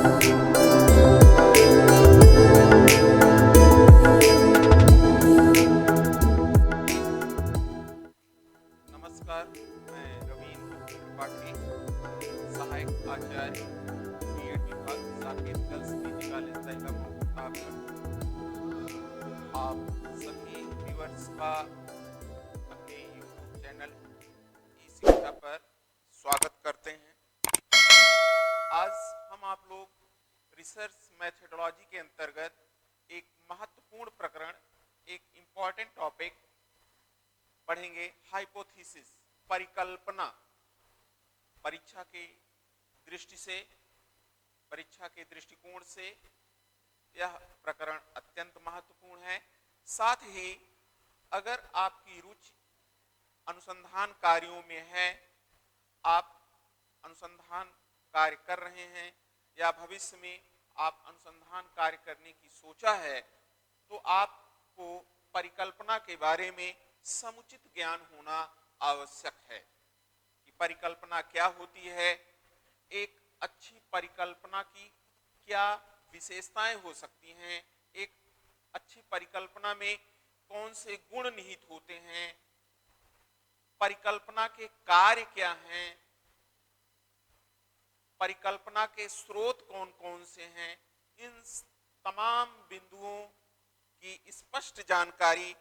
नमस्कार, मैं रवींद्र त्रिपाठी, सहायक आचार्य बीएड विभाग Saket girls PG college Dahlapur Pratapgarh. आप सभी व्यूअर्स का अपने यूट्यूब चैनल ई शिक्षा पर स्वागत करते हैं। आज हम आप लोग रिसर्च मैथडोलॉजी के अंतर्गत एक महत्वपूर्ण प्रकरण, एक इम्पॉर्टेंट टॉपिक पढ़ेंगे। हाइपोथेसिस, परिकल्पना। परीक्षा की दृष्टि से, परीक्षा के दृष्टिकोण से यह प्रकरण अत्यंत महत्वपूर्ण है। साथ ही अगर आपकी रुचि अनुसंधान कार्यों में है, आप अनुसंधान कार्य कर रहे हैं या भविष्य में आप अनुसंधान कार्य करने की सोचा है, तो आपको परिकल्पना के बारे में समुचित ज्ञान होना आवश्यक है कि परिकल्पना क्या होती है, एक अच्छी परिकल्पना की क्या विशेषताएं हो सकती हैं, एक अच्छी परिकल्पना में कौन से गुण निहित होते हैं, परिकल्पना के कार्य क्या हैं, परिकल्पना के स्रोत कौन कौन से हैं। इन तमाम बिंदुओं की स्पष्ट जानकारी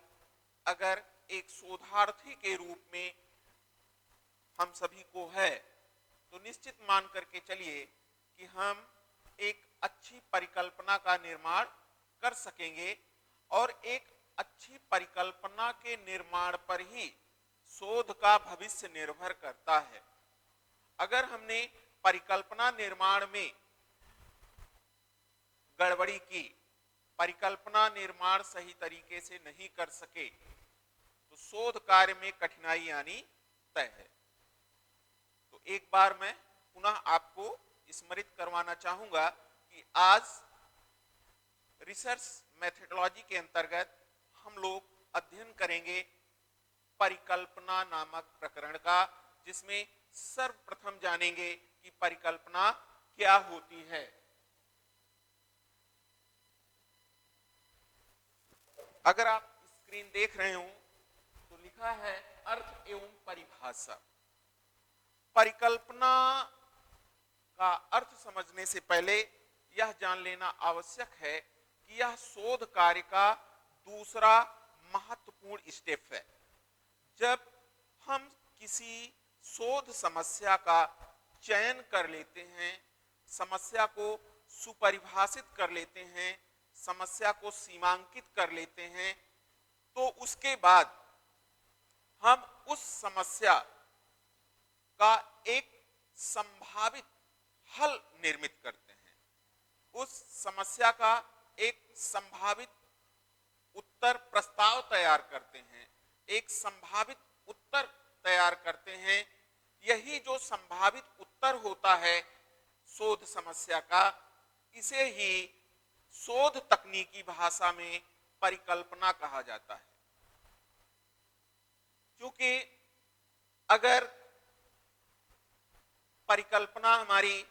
अगर एक शोधार्थी के रूप में हम सभी को है, तो निश्चित मान करके चलिए कि हम एक अच्छी परिकल्पना का निर्माण कर सकेंगे और एक अच्छी परिकल्पना के निर्माण पर ही शोध का भविष्य निर्भर करता है। अगर हमने परिकल्पना निर्माण में गड़बड़ी की, परिकल्पना निर्माण सही तरीके से नहीं कर सके, तो शोध कार्य में कठिनाई आनी तय है। तो एक बार मैं पुनः आपको स्मरित करवाना चाहूंगा कि आज रिसर्च मेथडोलॉजी के अंतर्गत हम लोग अध्ययन करेंगे परिकल्पना नामक प्रकरण का, जिसमें सर्वप्रथम जानेंगे कि परिकल्पना क्या होती है। अगर आप स्क्रीन देख रहे हो तो लिखा है अर्थ एवं परिभाषा। परिकल्पना का अर्थ समझने से पहले यह जान लेना आवश्यक है कि यह शोध कार्य का दूसरा महत्वपूर्ण स्टेप है। जब हम किसी शोध समस्या का चयन कर लेते हैं, समस्या को सुपरिभाषित कर लेते हैं, समस्या को सीमांकित कर लेते हैं, तो उसके बाद हम उस समस्या का एक संभावित हल निर्मित करते हैं, उस समस्या का एक संभावित उत्तर प्रस्ताव तैयार करते हैं, एक संभावित उत्तर तैयार करते हैं। यही जो संभावित उत्तर होता है शोध समस्या का, इसे ही शोध तकनीकी भाषा में परिकल्पना कहा जाता है। क्योंकि अगर परिकल्पना हमारी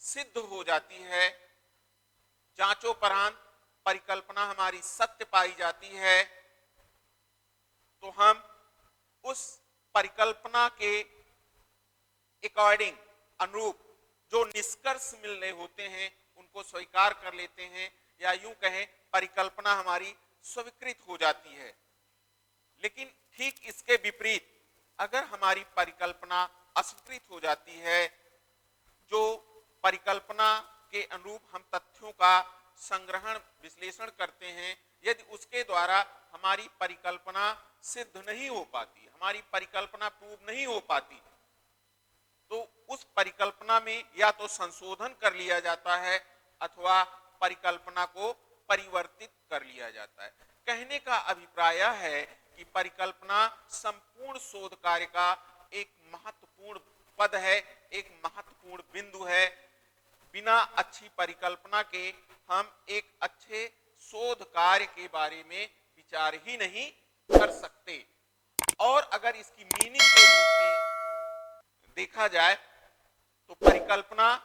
सिद्ध हो जाती है, जांचोपरांत परिकल्पना हमारी सत्य पाई जाती है, तो हम उस परिकल्पना के अकॉर्डिंग, अनुरूप जो निष्कर्ष मिल रहे होते हैं उनको स्वीकार कर लेते हैं, या यूं कहें परिकल्पना हमारी स्वीकृत हो जाती है। लेकिन ठीक इसके विपरीत अगर हमारी परिकल्पना अस्वीकृत हो जाती है, जो परिकल्पना के अनुरूप हम तथ्यों का संग्रहण विश्लेषण करते हैं, यदि उसके द्वारा हमारी परिकल्पना सिद्ध नहीं हो पाती, हमारी परिकल्पना प्रूव नहीं हो पाती, तो उस परिकल्पना में या तो संशोधन कर लिया जाता है अथवा परिकल्पना को परिवर्तित कर लिया जाता है। कहने का अभिप्राय है कि परिकल्पना संपूर्ण शोध कार्य का एक महत्वपूर्ण पद है, एक महत्वपूर्ण बिंदु है। बिना अच्छी परिकल्पना के हम एक अच्छे शोध कार्य के बारे में विचार ही नहीं कर सकते। और अगर इसकी मीनिंग के रूप में देखा जाए तो परिकल्पना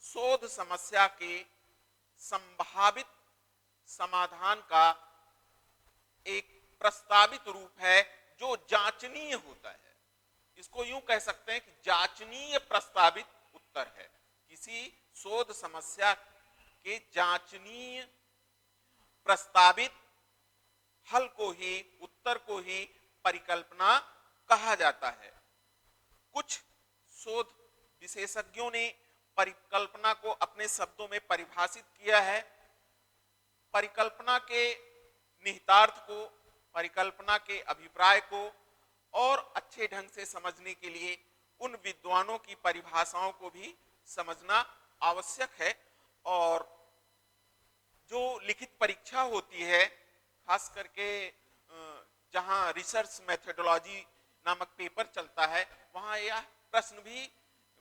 शोध समस्या के संभावित समाधान का एक प्रस्तावित रूप है जो जांचनीय होता है। इसको यूं कह सकते हैं कि जांचनीय प्रस्तावित उत्तर है। किसी शोध समस्या के जांचनीय प्रस्तावित हल को ही, उत्तर को ही परिकल्पना कहा जाता है। कुछ शोध विशेषज्ञों ने परिकल्पना को अपने शब्दों में परिभाषित किया है। परिकल्पना के निहितार्थ को, परिकल्पना के अभिप्राय को और अच्छे ढंग से समझने के लिए उन विद्वानों की परिभाषाओं को भी समझना आवश्यक है। और जो लिखित परीक्षा होती है, खास करके जहां रिसर्च मेथोडोलॉजी नामक पेपर चलता है, वहां यह प्रश्न भी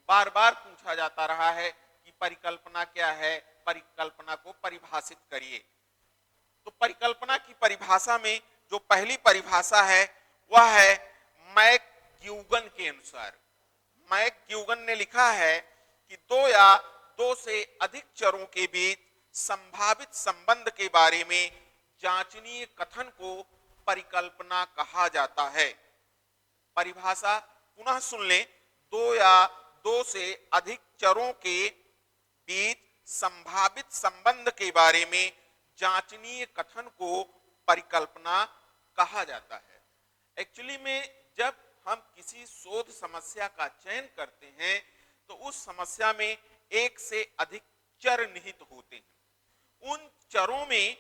बार बार पूछा जाता रहा है कि परिकल्पना क्या है, परिकल्पना को परिभाषित करिए। तो परिकल्पना की परिभाषा में जो पहली परिभाषा है वह है मैकग्यूगन के अनुसार। मैकग्यूगन ने लिखा है कि दो या दो से अधिक चरों के बीच संभावित संबंध के बारे में जांचनीय कथन को परिकल्पना कहा जाता है। परिभाषा पुनः सुन लें। दो या दो से अधिक चरों के बीच संभावित संबंध के बारे में जांचनीय कथन को परिकल्पना कहा जाता है। एक्चुअली में जब हम किसी शोध समस्या का चयन करते हैं तो उस समस्या में एक से अधिक चर निहित होते हैं। उन चरों में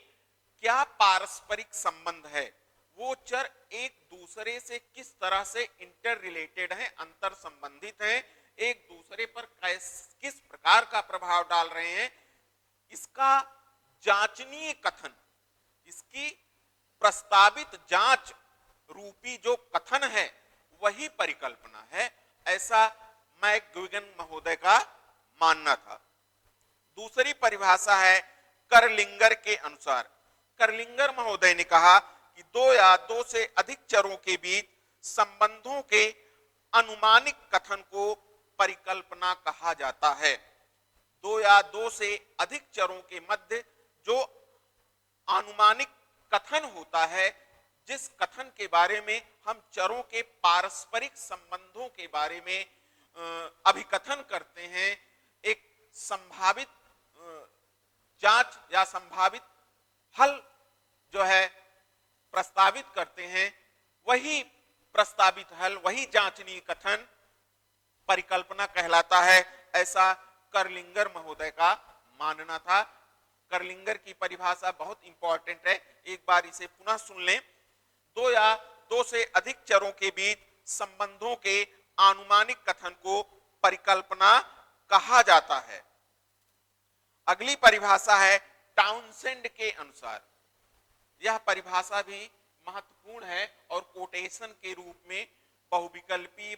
क्या पारस्परिक संबंध है, वो चर एक दूसरे से किस तरह से इंटर रिलेटेड हैं, अंतर संबंधित हैं, एक दूसरे पर किस प्रकार का प्रभाव डाल रहे हैं, इसका जांचनीय कथन, इसकी प्रस्तावित जांच रूपी जो कथन है वही परिकल्पना है, ऐसा मैकग्यूगन महोदय का मानना था। दूसरी परिभाषा है करलिंगर के अनुसार। करलिंगर महोदय ने कहा कि दो या दो से अधिक चरों के बीच संबंधों के अनुमानिक कथन को परिकल्पना कहा जाता है। दो या दो से अधिक चरों के मध्य जो अनुमानिक कथन होता है, जिस कथन के बारे में हम चरों के पारस्परिक संबंधों के बारे में अभिकथन करते हैं, एक संभावित जांच या संभावित हल जो है प्रस्तावित करते हैं, वही प्रस्तावित हल, वही जांचनीय कथन परिकल्पना कहलाता है, ऐसा करलिंगर महोदय का मानना था। करलिंगर की परिभाषा बहुत इंपॉर्टेंट है, एक बार इसे पुनः सुन लें। दो या दो से अधिक चरों के बीच संबंधों के आनुमानिक कथन को परिकल्पना कहा जाता है। अगली परिभाषा है टाउनसेंड के अनुसार। यह परिभाषा भी महत्वपूर्ण है और कोटेशन के रूप में बहुविकल्पी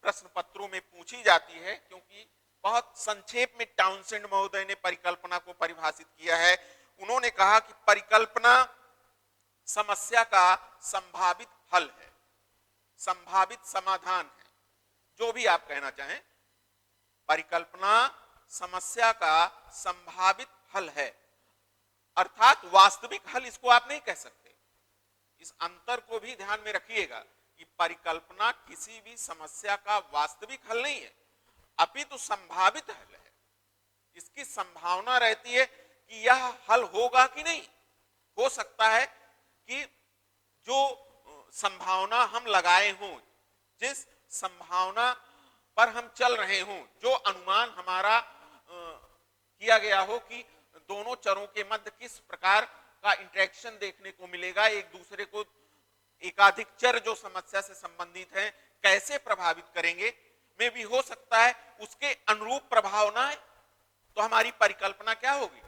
प्रश्न पत्रों में पूछी जाती है, क्योंकि बहुत संक्षेप में टाउनसेंड महोदय ने परिकल्पना को परिभाषित किया है। उन्होंने कहा कि परिकल्पना समस्या का संभावित हल है, संभावित समाधान है, जो भी आप कहना चाहें। परिकल्पना समस्या का संभावित हल है, अर्थात वास्तविक हल इसको आप नहीं कह सकते। इस अंतर को भी ध्यान में रखिएगा कि परिकल्पना किसी भी समस्या का वास्तविक हल नहीं है, अपितु संभावित हल है। इसकी संभावना रहती है कि यह हल होगा कि नहीं। हो सकता है कि जो संभावना हम लगाए हों, जिस संभावना पर हम चल रहे हों, जो अनुमान हमारा किया गया हो कि दोनों चरों के मध्य किस प्रकार का इंटरेक्शन देखने को मिलेगा, एक दूसरे को एकाधिक चर जो समस्या से संबंधित हैं कैसे प्रभावित करेंगे, में भी हो सकता है उसके अनुरूप प्रभाव ना है, तो हमारी परिकल्पना क्या होगी,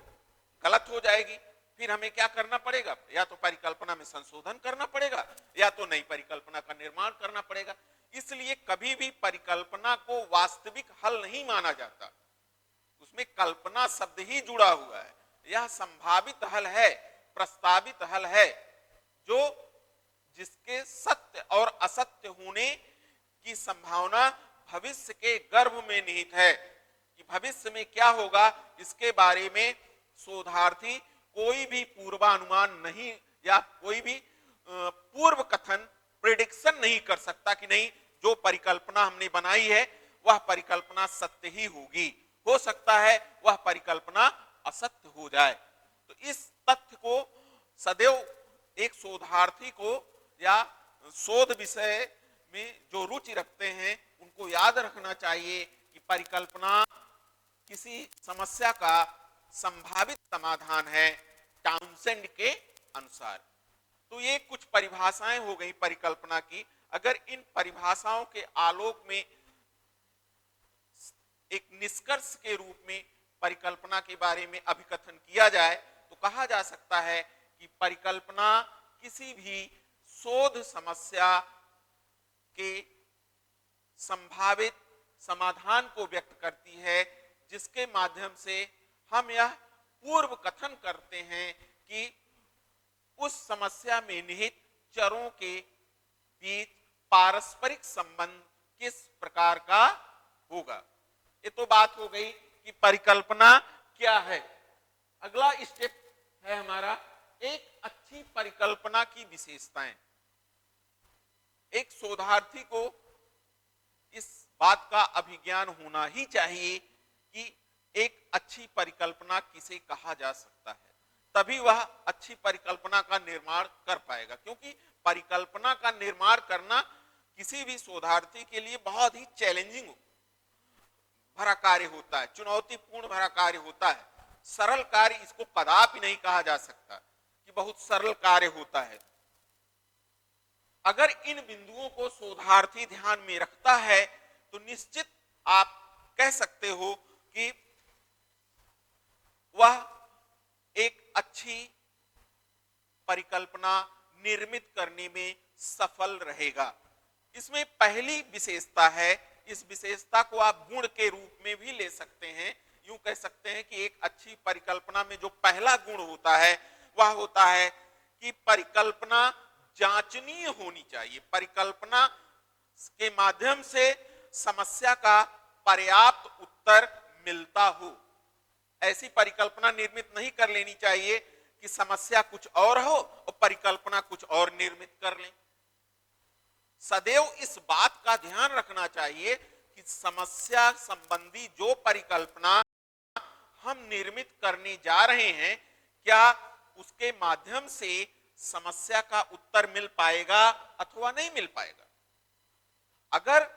गलत हो जाएगी। फिर हमें क्या करना पड़ेगा, या तो परिकल्पना में संशोधन करना पड़ेगा या तो नई परिकल्पना का निर्माण करना पड़ेगा। इसलिए कभी भी परिकल्पना को वास्तविक हल नहीं माना जाता, उसमें कल्पना शब्द ही जुड़ा हुआ है। यह संभावित हल है, प्रस्तावित हल है, जो जिसके सत्य और असत्य होने की संभावना भविष्य के गर्भ में निहित है, कि भविष्य में क्या होगा इसके बारे में शोधार्थी कोई भी पूर्वानुमान नहीं या कोई भी पूर्व कथन प्रेडिक्शन नहीं कर सकता कि नहीं जो परिकल्पना हमने बनाई है वह परिकल्पना सत्य ही होगी। हो सकता है वह परिकल्पना असत्य हो जाए। तो इस तथ्य को सदैव एक शोधार्थी को या शोध विषय में जो रुचि रखते हैं उनको याद रखना चाहिए कि परिकल्पना किसी समस्या का संभावित समाधान है टाउनसेंड के अनुसार। तो ये कुछ परिभाषाएं हो गई परिकल्पना की। अगर इन परिभाषाओं के आलोक में एक निष्कर्ष के रूप में परिकल्पना के बारे में अभिकथन किया जाए तो कहा जा सकता है कि परिकल्पना किसी भी शोध समस्या के संभावित समाधान को व्यक्त करती है जिसके माध्यम से हम यह पूर्व कथन करते हैं कि उस समस्या में निहित चरों के बीच पारस्परिक संबंध किस प्रकार का होगा। ये तो बात हो गई कि परिकल्पना क्या है। अगला स्टेप है हमारा एक अच्छी परिकल्पना की विशेषताएं। एक शोधार्थी को इस बात का अभिज्ञान होना ही चाहिए कि एक अच्छी परिकल्पना किसे कहा जा सकता है, तभी वह अच्छी परिकल्पना का निर्माण कर पाएगा। क्योंकि परिकल्पना का निर्माण करना किसी भी शोधार्थी के लिए बहुत ही चैलेंजिंग भरा कार्य होता है, चुनौतीपूर्ण भरा कार्य होता है। सरल कार्य इसको कदापि नहीं कहा जा सकता कि बहुत सरल कार्य होता है। अगर इन बिंदुओं को शोधार्थी ध्यान में रखता है तो निश्चित आप कह सकते हो कि वह एक अच्छी परिकल्पना निर्मित करने में सफल रहेगा। इसमें पहली विशेषता है, इस विशेषता को आप गुण के रूप में भी ले सकते हैं। यूं कह सकते हैं कि एक अच्छी परिकल्पना में जो पहला गुण होता है वह होता है कि परिकल्पना जांचनीय होनी चाहिए। परिकल्पना के माध्यम से समस्या का पर्याप्त उत्तर मिलता हो। ऐसी परिकल्पना निर्मित नहीं कर लेनी चाहिए कि समस्या कुछ और हो और परिकल्पना कुछ और निर्मित कर लें। सदैव इस बात का ध्यान रखना चाहिए कि समस्या संबंधी जो परिकल्पना हम निर्मित करने जा रहे हैं क्या उसके माध्यम से समस्या का उत्तर मिल पाएगा अथवा नहीं मिल पाएगा। अगर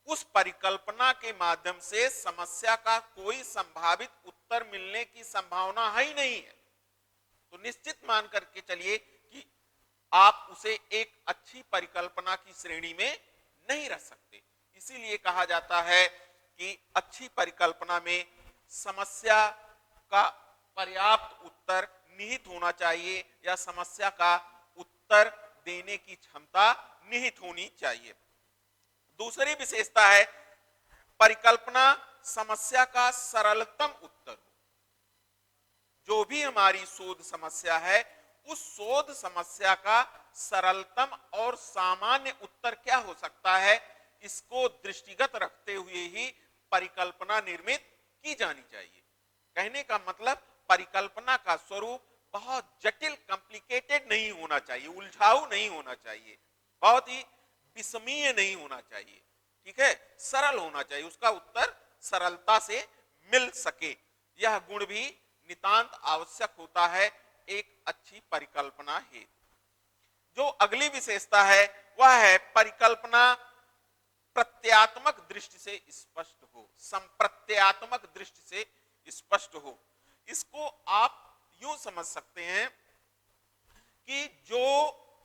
उस परिकल्पना के माध्यम से समस्या का कोई संभावित उत्तर मिलने की संभावना है ही नहीं है तो निश्चित मान करके चलिए कि आप उसे एक अच्छी परिकल्पना की श्रेणी में नहीं रख सकते। इसीलिए कहा जाता है कि अच्छी परिकल्पना में समस्या का पर्याप्त उत्तर निहित होना चाहिए या समस्या का उत्तर देने की क्षमता निहित होनी चाहिए। दूसरी विशेषता है परिकल्पना समस्या का सरलतम उत्तर हो। जो भी हमारी शोध समस्या है उस शोध समस्या का सरलतम और सामान्य उत्तर क्या हो सकता है इसको दृष्टिगत रखते हुए ही परिकल्पना निर्मित की जानी चाहिए। कहने का मतलब परिकल्पना का स्वरूप बहुत जटिल कॉम्प्लिकेटेड नहीं होना चाहिए, उलझाऊ नहीं होना चाहिए, बहुत ही विस्मयीय नहीं होना चाहिए। ठीक है, सरल होना चाहिए, उसका उत्तर सरलता से मिल सके। यह गुण भी नितांत आवश्यक होता है एक अच्छी परिकल्पना हेतु। जो अगली विशेषता है वह है परिकल्पना प्रत्यात्मक दृष्टि से स्पष्ट हो, संप्रत्यात्मक दृष्टि से स्पष्ट हो। इसको आप यूं समझ सकते हैं कि जो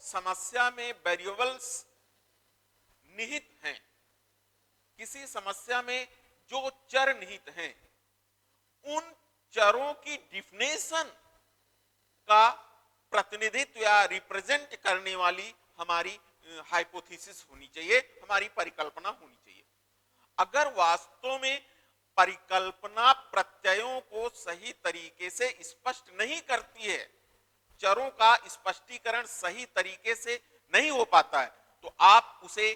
समस्या में वेरिएबल्स निहित हैं, किसी समस्या में जो चर निहित हैं, उन चरों की डिफिनेशन का प्रतिनिधित्व या रिप्रेजेंट करने वाली हमारी हाइपोथेसिस होनी चाहिए, हमारी परिकल्पना होनी चाहिए। अगर वास्तव में परिकल्पना प्रत्ययों को सही तरीके से स्पष्ट नहीं करती है, चरों का स्पष्टीकरण सही तरीके से नहीं हो पाता है, तो आप उसे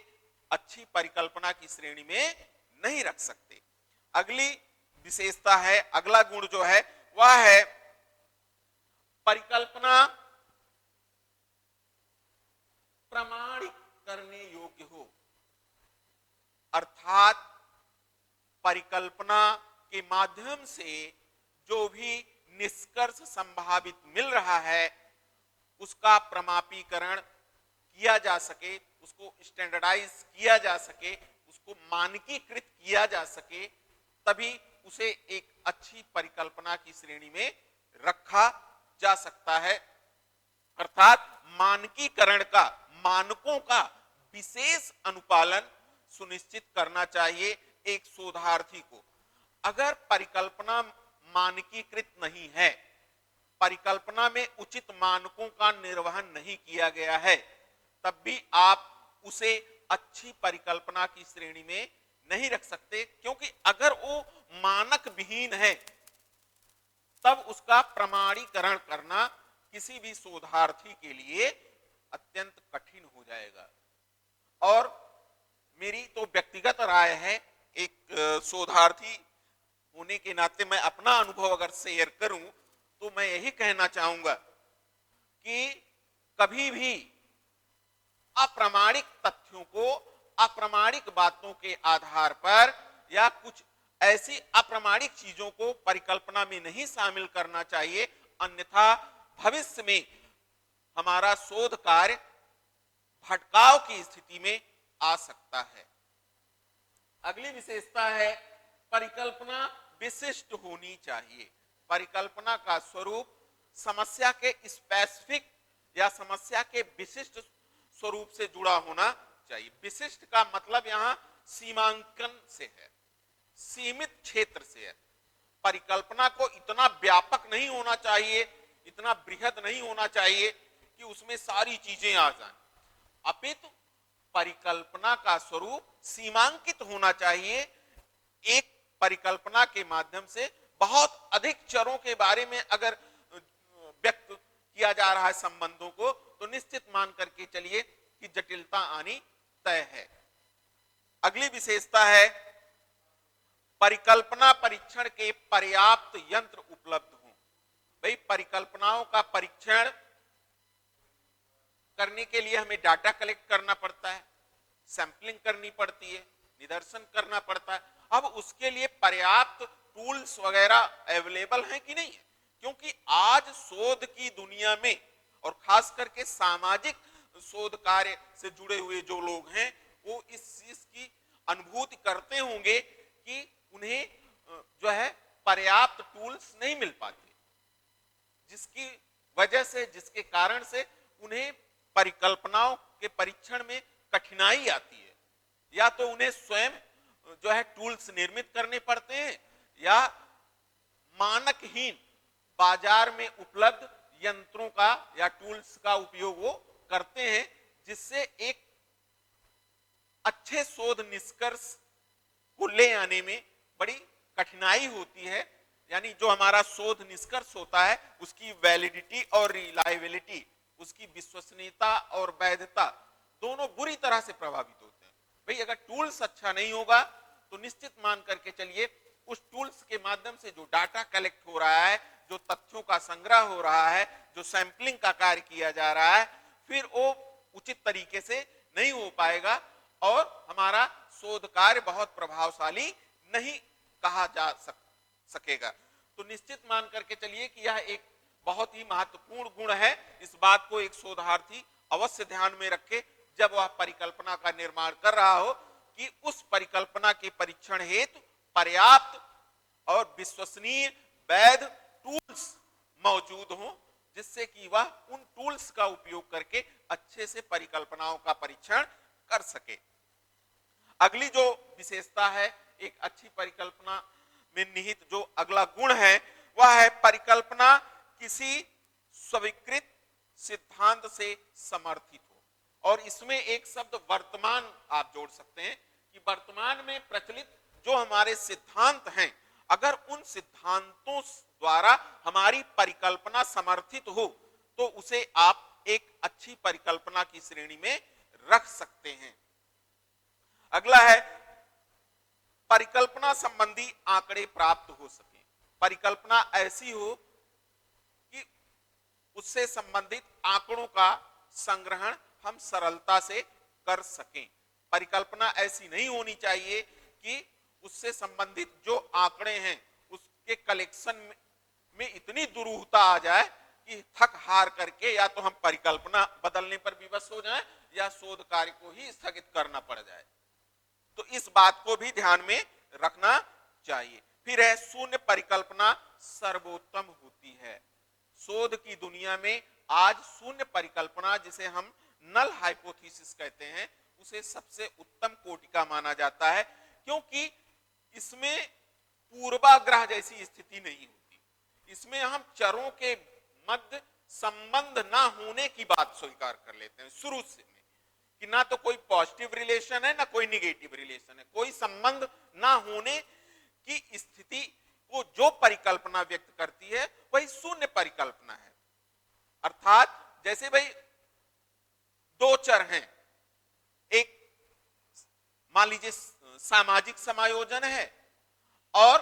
अच्छी परिकल्पना की श्रेणी में नहीं रख सकते। अगली विशेषता है, अगला गुण जो है वह है परिकल्पना प्रमाणित करने योग्य हो। अर्थात परिकल्पना के माध्यम से जो भी निष्कर्ष संभावित मिल रहा है उसका प्रमापीकरण किया जा सके, उसको स्टैंडर्डाइज किया जा सके, उसको मानकीकृत किया जा सके, तभी उसे एक अच्छी परिकल्पना की श्रेणी में रखा जा सकता है। अर्थात मानकीकरण का, मानकों का विशेष अनुपालन सुनिश्चित करना चाहिए एक शोधार्थी को। अगर परिकल्पना मानकीकृत नहीं है, परिकल्पना में उचित मानकों का निर्वहन नहीं किया गया है, तब भी आप उसे अच्छी परिकल्पना की श्रेणी में नहीं रख सकते, क्योंकि अगर वो मानक विहीन है तब उसका प्रमाणीकरण करना किसी भी शोधार्थी के लिए अत्यंत कठिन हो जाएगा। और मेरी तो व्यक्तिगत राय है, एक शोधार्थी होने के नाते मैं अपना अनुभव अगर शेयर करूं तो मैं यही कहना चाहूंगा कि कभी भी अप्रामाणिक तथ्यों को, अप्रामाणिक बातों के आधार पर या कुछ ऐसी अप्रामाणिक चीजों को परिकल्पना में नहीं शामिल करना चाहिए, अन्यथा भविष्य में हमारा शोध कार्य भटकाव की स्थिति में आ सकता है। अगली विशेषता है परिकल्पना विशिष्ट होनी चाहिए। परिकल्पना का स्वरूप समस्या के स्पेसिफिक या समस्या के विशिष्ट स्वरूप से जुड़ा होना चाहिए। विशिष्ट का मतलब यहां सीमांकन से है, सीमित क्षेत्र से है। परिकल्पना को इतना व्यापक नहीं होना चाहिए, इतना बृहद नहीं होना चाहिए कि उसमें सारी चीजें आ जाएं, अपितु परिकल्पना का स्वरूप सीमांकित होना चाहिए। एक परिकल्पना के माध्यम से बहुत अधिक चरों के बारे में अगर व्यक्त किया जा रहा है संबंधों को, तो निश्चित मान करके चलिए कि जटिलता आनी तय है। अगली विशेषता है परिकल्पना परीक्षण के पर्याप्त यंत्र उपलब्ध हों। भाई परिकल्पनाओं का परीक्षण करने के लिए हमें डाटा कलेक्ट करना पड़ता है, सैंपलिंग करनी पड़ती है, निदर्शन करना पड़ता है। अब उसके लिए पर्याप्त टूल्स वगैरह अवेलेबल हैं कि नहीं है, क्योंकि आज शोध की दुनिया में और खास करके सामाजिक शोध कार्य से जुड़े हुए जो लोग हैं वो इस चीज की अनुभूति करते होंगे कि उन्हें जो है पर्याप्त टूल्स नहीं मिल पाते, जिसकी वजह से, जिसके कारण से उन्हें परिकल्पनाओं के परीक्षण में कठिनाई आती है। या तो उन्हें स्वयं जो है टूल्स निर्मित करने पड़ते हैं या मानकहीन बाजार में उपलब्ध यंत्रों का या टूल्स का उपयोग वो करते हैं, जिससे एक अच्छे शोध निष्कर्ष को ले आने में बड़ी कठिनाई होती है। यानी जो हमारा शोध निष्कर्ष होता है उसकी वैलिडिटी और रिलायबिलिटी, उसकी विश्वसनीयता और वैधता दोनों बुरी तरह से प्रभावित होते हैं। भाई अगर टूल्स अच्छा नहीं होगा तो निश्चित मान करके चलिए उस टूल्स के माध्यम से जो डाटा कलेक्ट हो रहा है, जो तथ्यों का संग्रह हो रहा है, जो सैंपलिंग का कार्य किया जा रहा है, फिर वो उचित तरीके से नहीं हो पाएगा और हमारा शोध कार्य बहुत प्रभावशाली नहीं कहा जा सकेगा। तो निश्चित मान करके चलिए कि यह एक बहुत ही महत्वपूर्ण गुण है। इस बात को एक शोधार्थी अवश्य ध्यान में रखे जब वह परिकल्पना का निर्माण कर रहा हो कि उस परिकल्पना के परीक्षण हेतु पर्याप्त और विश्वसनीय वैध टूल्स मौजूद हों, जिससे कि वह उन टूल्स का उपयोग करके अच्छे से परिकल्पनाओं का परीक्षण कर सके। अगली जो विशेषता है एक अच्छी परिकल्पना में निहित जो अगला गुण है वह है परिकल्पना किसी स्वीकृत सिद्धांत से समर्थित हो। और इसमें एक शब्द वर्तमान आप जोड़ सकते हैं कि वर्तमान में प्रचलित जो हमारे सिद्धांत हैं, अगर उन सिद्धांतों द्वारा हमारी परिकल्पना समर्थित हो तो उसे आप एक अच्छी परिकल्पना की श्रेणी में रख सकते हैं। अगला है परिकल्पना संबंधी आंकड़े प्राप्त हो सके। परिकल्पना ऐसी हो कि उससे संबंधित आंकड़ों का संग्रहण हम सरलता से कर सकें। परिकल्पना ऐसी नहीं होनी चाहिए कि उससे संबंधित जो आंकड़े हैं उसके कलेक्शन में इतनी दुरूहता आ जाए कि थक हार करके या तो हम परिकल्पना बदलने पर विवश हो जाएं या शोध कार्य को ही स्थगित करना पड़ जाए। तो इस बात को भी ध्यान में रखना चाहिए। फिर है शून्य परिकल्पना सर्वोत्तम होती है। शोध की दुनिया में आज शून्य परिकल्पना, जिसे हम नल हाइपोथेसिस कहते हैं, उसे सबसे उत्तम कोटि का माना जाता है, क्योंकि इसमें पूर्वाग्रह जैसी स्थिति नहीं होती। इसमें हम चरों के मध्य संबंध ना होने की बात स्वीकार कर लेते हैं शुरू से, कि ना तो कोई पॉजिटिव रिलेशन है ना कोई निगेटिव रिलेशन है। कोई संबंध ना होने की स्थिति को जो परिकल्पना व्यक्त करती है वही शून्य परिकल्पना है। अर्थात जैसे भाई दो चर हैं, एक मान लीजिए सामाजिक समायोजन है और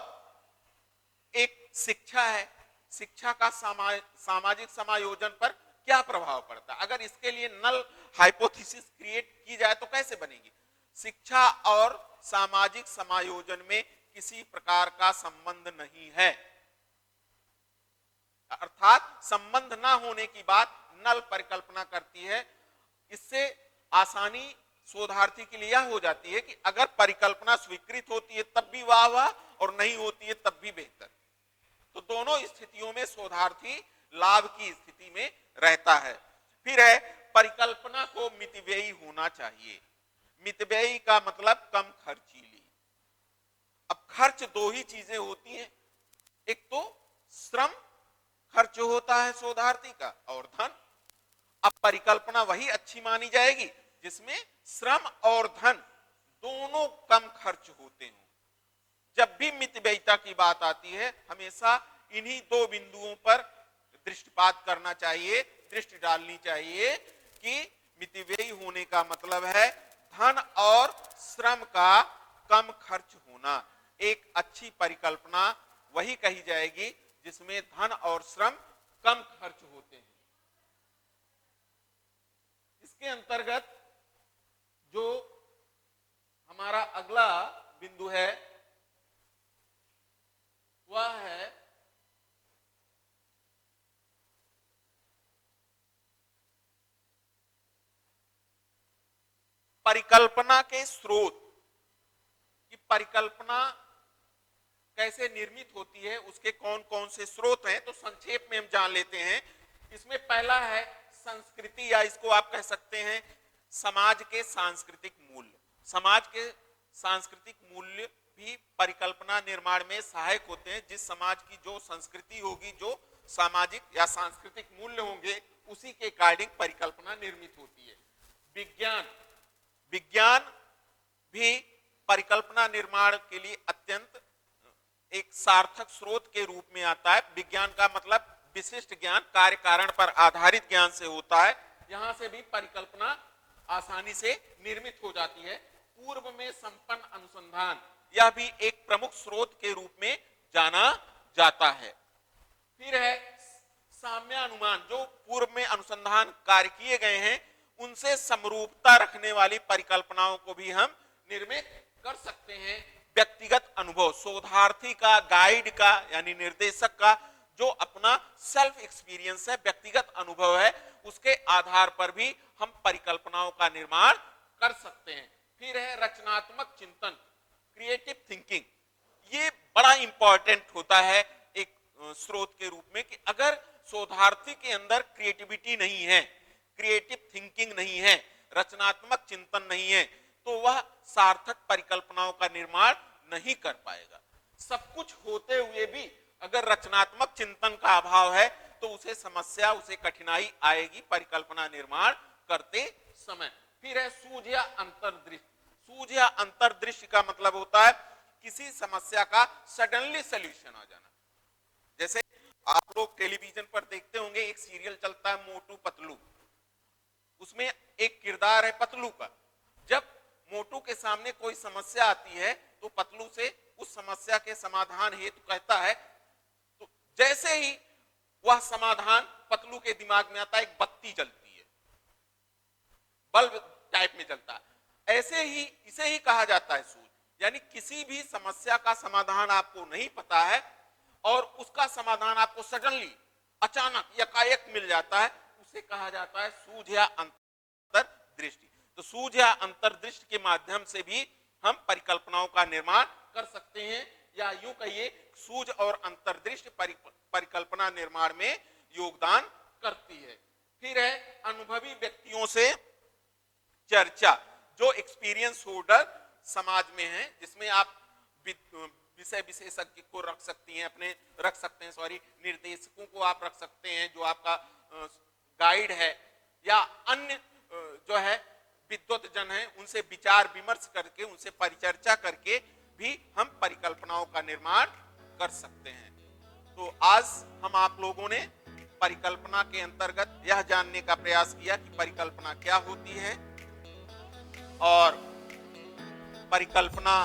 एक शिक्षा है। शिक्षा का सामाजिक समायोजन पर क्या प्रभाव पड़ता है? अगर इसके लिए नल हाइपोथेसिस क्रिएट की जाए तो कैसे बनेगी? शिक्षा और सामाजिक समायोजन में किसी प्रकार का संबंध नहीं है, अर्थात संबंध ना होने की बात नल परिकल्पना करती है। इससे आसानी शोधार्थी के लिए यह हो जाती है कि अगर परिकल्पना स्वीकृत होती है तब भी वाह वाह और नहीं होती है तब भी बेहतर। तो दोनों स्थितियों में शोधार्थी लाभ की स्थिति में रहता है। फिर है परिकल्पना को मितव्ययी होना चाहिए। मितव्ययी का मतलब कम खर्चीली। अब खर्च दो ही चीजें होती हैं, एक तो श्रम खर्च होता है शोधार्थी का और धन। अब परिकल्पना वही अच्छी मानी जाएगी जिसमें श्रम और धन दोनों कम खर्च होते हों। जब भी मितव्ययिता की बात आती है हमेशा इन्हीं दो बिंदुओं पर दृष्टिपात करना चाहिए, दृष्टि डालनी चाहिए कि मितव्ययी होने का मतलब है धन और श्रम का कम खर्च होना। एक अच्छी परिकल्पना वही कही जाएगी जिसमें धन और श्रम कम खर्च होते हैं। इसके अंतर्गत जो हमारा अगला बिंदु है वह है परिकल्पना के स्रोत। कि परिकल्पना कैसे निर्मित होती है, उसके कौन कौन से स्रोत हैं, तो संक्षेप में हम जान लेते हैं। इसमें पहला है संस्कृति, या इसको आप कह सकते हैं समाज के सांस्कृतिक मूल्य। समाज के सांस्कृतिक मूल्य भी परिकल्पना निर्माण में सहायक होते हैं। जिस समाज की जो संस्कृति होगी, जो सामाजिक या सांस्कृतिक मूल्य होंगे, उसी के अकॉर्डिंग परिकल्पना निर्मित होती है। विज्ञान भी परिकल्पना निर्माण के लिए अत्यंत एक सार्थक स्रोत के रूप में आता है। विज्ञान का मतलब विशिष्ट ज्ञान, कार्य कारण पर आधारित ज्ञान से होता है। यहां से भी परिकल्पना आसानी से निर्मित हो जाती है। पूर्व में संपन्न अनुसंधान, यह भी एक प्रमुख स्रोत के रूप में जाना जाता है। फिर है साम्य अनुमान, जो पूर्व में अनुसंधान कार्य किए गए हैं उनसे समरूपता रखने वाली परिकल्पनाओं को भी हम निर्मित कर सकते हैं। व्यक्तिगत अनुभव, शोधार्थी का, गाइड का यानी निर्देशक का जो अपना सेल्फ एक्सपीरियंस है, व्यक्तिगत अनुभव है, उसके आधार पर भी हम परिकल्पनाओं का निर्माण कर सकते हैं। फिर है रचनात्मक चिंतन, क्रिएटिव थिंकिंग। ये बड़ा इंपॉर्टेंट होता है एक स्रोत के रूप में कि अगर शोधार्थी के अंदर क्रिएटिविटी नहीं है, क्रिएटिव थिंकिंग नहीं है, रचनात्मक चिंतन नहीं है, तो वह सार्थक परिकल्पनाओं का निर्माण नहीं कर पाएगा। सब कुछ होते हुए भी अगर रचनात्मक चिंतन का अभाव है तो उसे समस्या, उसे कठिनाई आएगी परिकल्पना निर्माण करते समय। फिर है सूझ या अंतर्दृष्टि। सूझ या अंतर्दृष्टि का मतलब होता है किसी समस्या का सडनली सॉल्यूशन आ जाना। जैसे आप लोग टेलीविजन पर देखते होंगे, एक सीरियल चलता है मोटू पतलू, उसमें एक किरदार है पतलू का। जब मोटू के सामने कोई समस्या आती है तो पतलू से उस समस्या के समाधान हेतु कहता है। तो जैसे ही वह समाधान पतलू के दिमाग में आता है, एक बत्ती जलती है, बल्ब टाइप में जलता है। ऐसे ही इसे ही कहा जाता है सूझ। यानी किसी भी समस्या का समाधान आपको नहीं पता है और उसका समाधान आपको सडनली अचानक एकाएक मिल जाता है, उसे कहा जाता है सूझ या अंतर्दृष्टि। तो सूझ या अंतर्दृष्टि के माध्यम से भी हम परिकल्पनाओं का निर्माण कर सकते हैं, या यूं कहिए सूझ और अंतर्दृष्टि परिकल्पना निर्माण में योगदान करती है। फिर है अनुभवी व्यक्तियों से चर्चा, जो एक्सपीरियंस होल्डर समाज में है, जिसमें आप विषय विशेषज्ञ को रख सकती हैं, निर्देशकों को आप रख सकते हैं, जो आपका गाइड है, या अन्य जो है विद्वत जन है, उनसे विचार विमर्श करके, उनसे परिचर्चा करके भी हम परिकल्पनाओं का निर्माण कर सकते हैं। तो आज हम आप लोगों ने परिकल्पना के अंतर्गत यह जानने का प्रयास किया कि परिकल्पना क्या होती है और परिकल्पना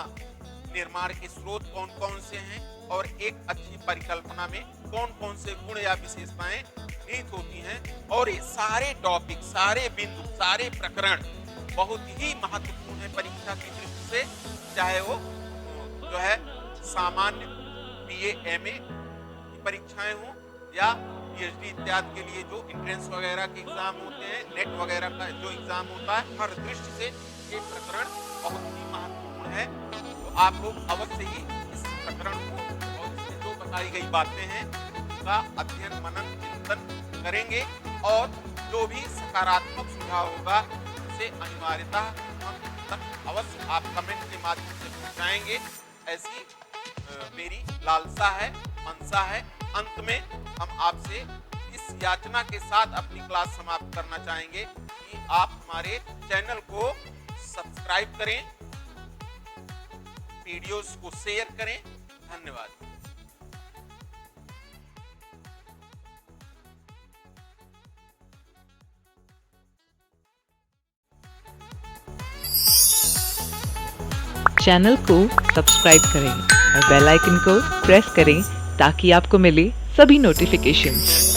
निर्माण के स्रोत कौन कौन से हैं, और एक अच्छी परिकल्पना में कौन कौन से गुण या विशेषताएं निहित होती हैं। और ये सारे टॉपिक, सारे बिंदु, सारे प्रकरण बहुत ही महत्वपूर्ण है परीक्षा की दृष्टि से, चाहे वो जो है सामान्य बीए एमए की परीक्षाएं हो या पीएचडी इत्यादि के लिए जो एंट्रेंस वगैरह के एग्जाम होते हैं, नेट वगैरह का जो एग्जाम होता है, हर दृष्टि से ये प्रकरण बहुत ही महत्वपूर्ण है। तो आप लोग अवश्य ही इस प्रकरण को और इसमें जो बताई गई बातें हैं उनका अध्ययन मनन चिंतन करेंगे, और जो भी सकारात्मक सुझाव होगा उसे अनिवार्यतः हम तक अवश्य आप कमेंट के माध्यम से पहुंचाएंगे। ऐसी मेरी लालसा है, मनसा है। अंत में हम आपसे इस याचना के साथ अपनी क्लास समाप्त करना चाहेंगे कि आप हमारे चैनल को सब्सक्राइब करें, वीडियोस को शेयर करें। धन्यवाद। चैनल को सब्सक्राइब करें और बेल आइकन को प्रेस करें ताकि आपको मिले सभी नोटिफिकेशंस।